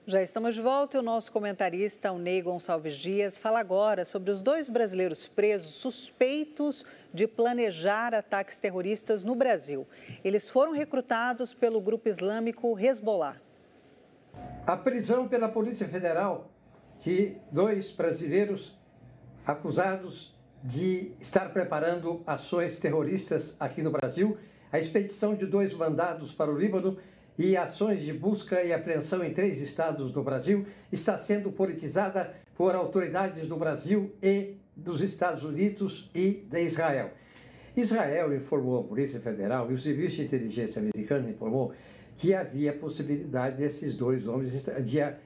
Já estamos de volta e o nosso comentarista, o Ney Gonçalves Dias, fala agora sobre os 2 brasileiros presos suspeitos de planejar ataques terroristas no Brasil. Eles foram recrutados pelo grupo islâmico Hezbollah. A prisão pela Polícia Federal de 2 brasileiros acusados de estar preparando ações terroristas aqui no Brasil, a expedição de 2 mandados para o Líbano e ações de busca e apreensão em 3 estados do Brasil está sendo politizada por autoridades do Brasil e dos Estados Unidos e de Israel. Israel informou a Polícia Federal e o Serviço de Inteligência americano informou que havia possibilidade desses 2 homens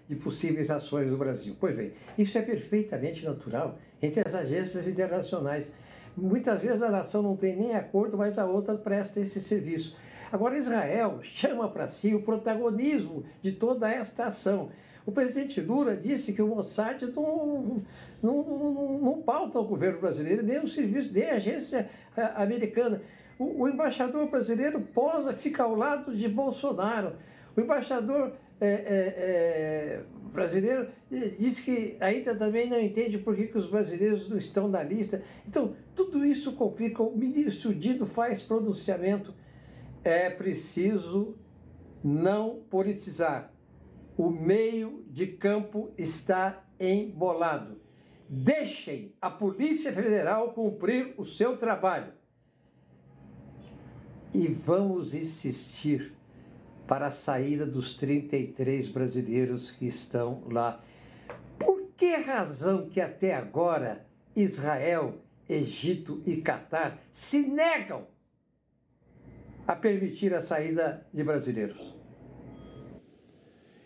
de possíveis ações no Brasil. Pois bem, isso é perfeitamente natural entre as agências internacionais. Muitas vezes a nação não tem nem acordo, mas a outra presta esse serviço. Agora, Israel chama para si o protagonismo de toda esta ação. O presidente Lula disse que o Mossad não pauta o governo brasileiro, nem o serviço, nem a agência americana. O embaixador brasileiro posa, fica ao lado de Bolsonaro. O embaixador brasileiro diz que ainda também não entende por que os brasileiros não estão na lista. Então, tudo isso complica. O ministro Dino faz pronunciamento. É preciso não politizar. O meio de campo está embolado. Deixem a Polícia Federal cumprir o seu trabalho. E vamos insistir para a saída dos 33 brasileiros que estão lá. Por que razão que até agora Israel, Egito e Catar se negam a permitir a saída de brasileiros?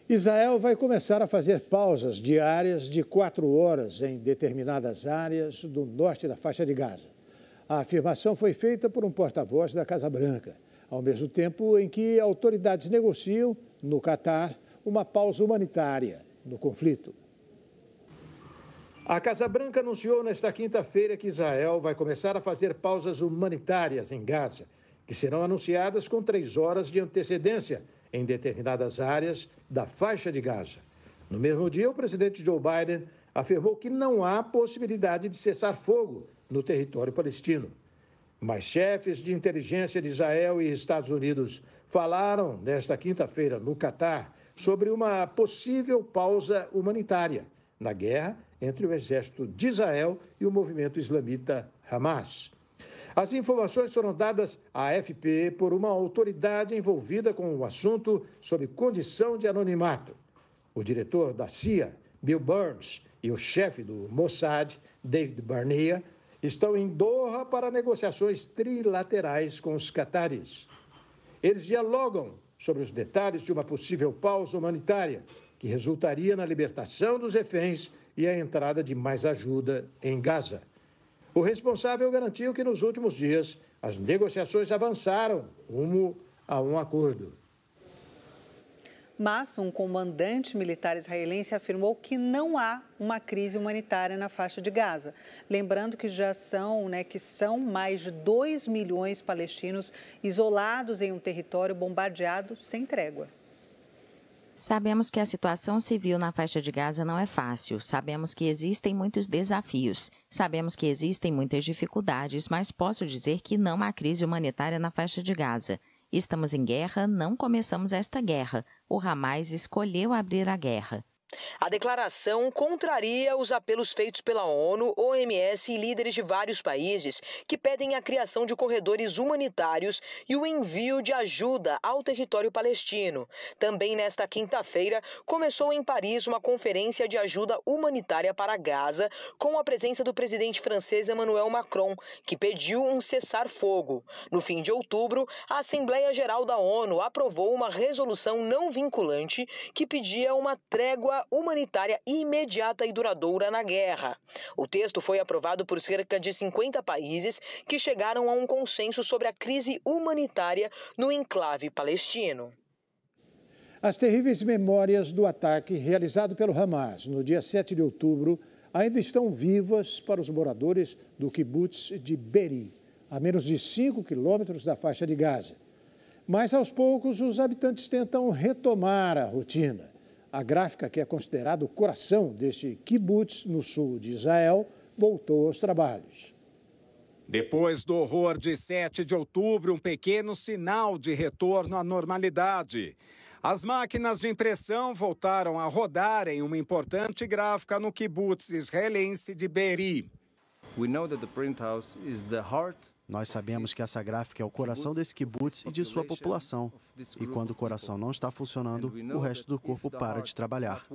Israel vai começar a fazer pausas diárias de 4 horas em determinadas áreas do norte da faixa de Gaza. A afirmação foi feita por um porta-voz da Casa Branca, ao mesmo tempo em que autoridades negociam, no Catar, uma pausa humanitária no conflito. A Casa Branca anunciou nesta quinta-feira que Israel vai começar a fazer pausas humanitárias em Gaza, que serão anunciadas com 3 horas de antecedência em determinadas áreas da faixa de Gaza. No mesmo dia, o presidente Joe Biden afirmou que não há possibilidade de cessar fogo no território palestino. Mas chefes de inteligência de Israel e Estados Unidos falaram nesta quinta-feira no Catar sobre uma possível pausa humanitária na guerra entre o exército de Israel e o movimento islamita Hamas. As informações foram dadas à AFP por uma autoridade envolvida com o assunto sob condição de anonimato. O diretor da CIA, Bill Burns, e o chefe do Mossad, David Barnea, estão em Doha para negociações trilaterais com os cataris. Eles dialogam sobre os detalhes de uma possível pausa humanitária, que resultaria na libertação dos reféns e a entrada de mais ajuda em Gaza. O responsável garantiu que nos últimos dias as negociações avançaram rumo a um acordo. Mas um comandante militar israelense afirmou que não há uma crise humanitária na faixa de Gaza. Lembrando que são mais de 2 milhões palestinos isolados em um território bombardeado sem trégua. Sabemos que a situação civil na faixa de Gaza não é fácil. Sabemos que existem muitos desafios. Sabemos que existem muitas dificuldades, mas posso dizer que não há crise humanitária na faixa de Gaza. Estamos em guerra, não começamos esta guerra. O Hamas escolheu abrir a guerra. A declaração contraria os apelos feitos pela ONU, OMS e líderes de vários países que pedem a criação de corredores humanitários e o envio de ajuda ao território palestino. Também nesta quinta-feira, começou em Paris uma conferência de ajuda humanitária para Gaza, com a presença do presidente francês Emmanuel Macron, que pediu um cessar-fogo. No fim de outubro, a Assembleia Geral da ONU aprovou uma resolução não vinculante que pedia uma trégua humanitária imediata e duradoura na guerra. O texto foi aprovado por cerca de 50 países que chegaram a um consenso sobre a crise humanitária no enclave palestino. As terríveis memórias do ataque realizado pelo Hamas no dia 7 de outubro ainda estão vivas para os moradores do kibbutz de Be'eri, a menos de 5 quilômetros da faixa de Gaza. Mas, aos poucos, os habitantes tentam retomar a rotina. A gráfica, que é considerada o coração deste kibbutz no sul de Israel, voltou aos trabalhos. Depois do horror de 7 de outubro, um pequeno sinal de retorno à normalidade. As máquinas de impressão voltaram a rodar em uma importante gráfica no kibbutz israelense de Be'eri. Nós sabemos que essa gráfica é o coração desse kibbutz e de sua população. E quando o coração não está funcionando, o resto do corpo para de trabalhar.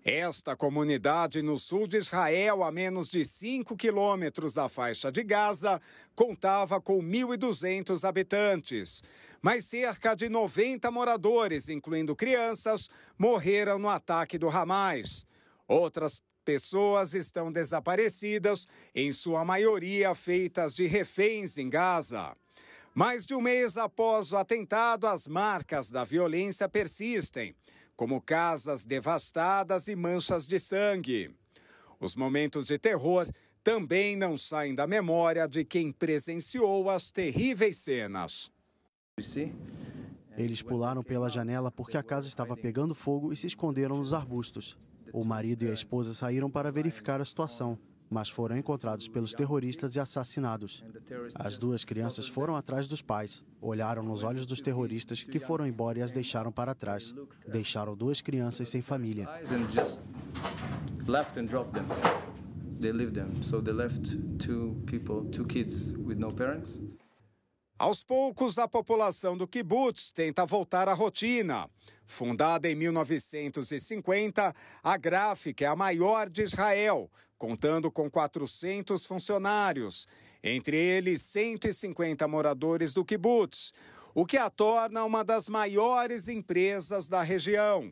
Esta comunidade no sul de Israel, a menos de 5 quilômetros da faixa de Gaza, contava com 1.200 habitantes. Mas cerca de 90 moradores, incluindo crianças, morreram no ataque do Hamas. Outras pessoas estão desaparecidas, em sua maioria feitas de reféns em Gaza. Mais de um mês após o atentado, as marcas da violência persistem, como casas devastadas e manchas de sangue. Os momentos de terror também não saem da memória de quem presenciou as terríveis cenas. Eles pularam pela janela porque a casa estava pegando fogo e se esconderam nos arbustos. O marido e a esposa saíram para verificar a situação, mas foram encontrados pelos terroristas e assassinados. As duas crianças foram atrás dos pais, olharam nos olhos dos terroristas que foram embora e as deixaram para trás. Deixaram duas crianças sem família. Aos poucos, a população do kibbutz tenta voltar à rotina. Fundada em 1950, a gráfica é a maior de Israel, contando com 400 funcionários, entre eles 150 moradores do kibbutz, o que a torna uma das maiores empresas da região.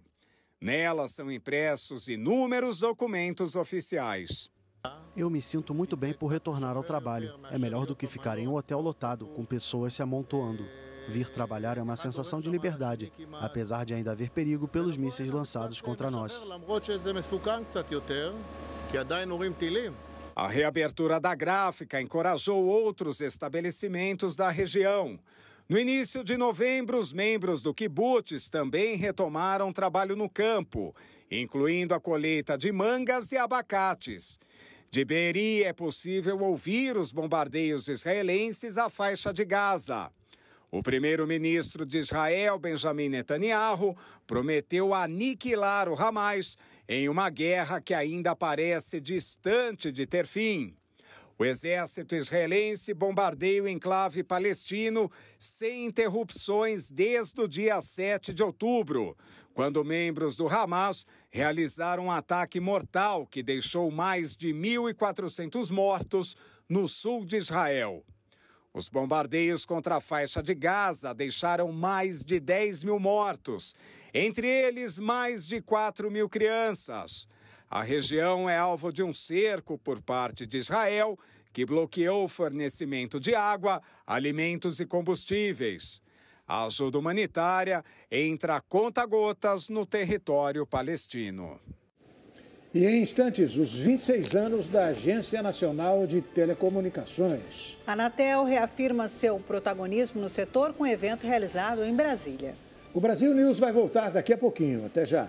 Nela são impressos inúmeros documentos oficiais. Eu me sinto muito bem por retornar ao trabalho. É melhor do que ficar em um hotel lotado, com pessoas se amontoando. Vir trabalhar é uma sensação de liberdade, apesar de ainda haver perigo pelos mísseis lançados contra nós. A reabertura da gráfica encorajou outros estabelecimentos da região. No início de novembro, os membros do kibbutz também retomaram trabalho no campo, incluindo a colheita de mangas e abacates. De Be'eri é possível ouvir os bombardeios israelenses à faixa de Gaza. O primeiro-ministro de Israel, Benjamin Netanyahu, prometeu aniquilar o Hamas em uma guerra que ainda parece distante de ter fim. O exército israelense bombardeia o enclave palestino sem interrupções desde o dia 7 de outubro, quando membros do Hamas realizaram um ataque mortal que deixou mais de 1.400 mortos no sul de Israel. Os bombardeios contra a faixa de Gaza deixaram mais de 10 mil mortos, entre eles mais de 4 mil crianças. A região é alvo de um cerco por parte de Israel, que bloqueou o fornecimento de água, alimentos e combustíveis. A ajuda humanitária entra a conta-gotas no território palestino. E em instantes, os 26 anos da Agência Nacional de Telecomunicações. A Anatel reafirma seu protagonismo no setor com evento realizado em Brasília. O Brasil News vai voltar daqui a pouquinho. Até já.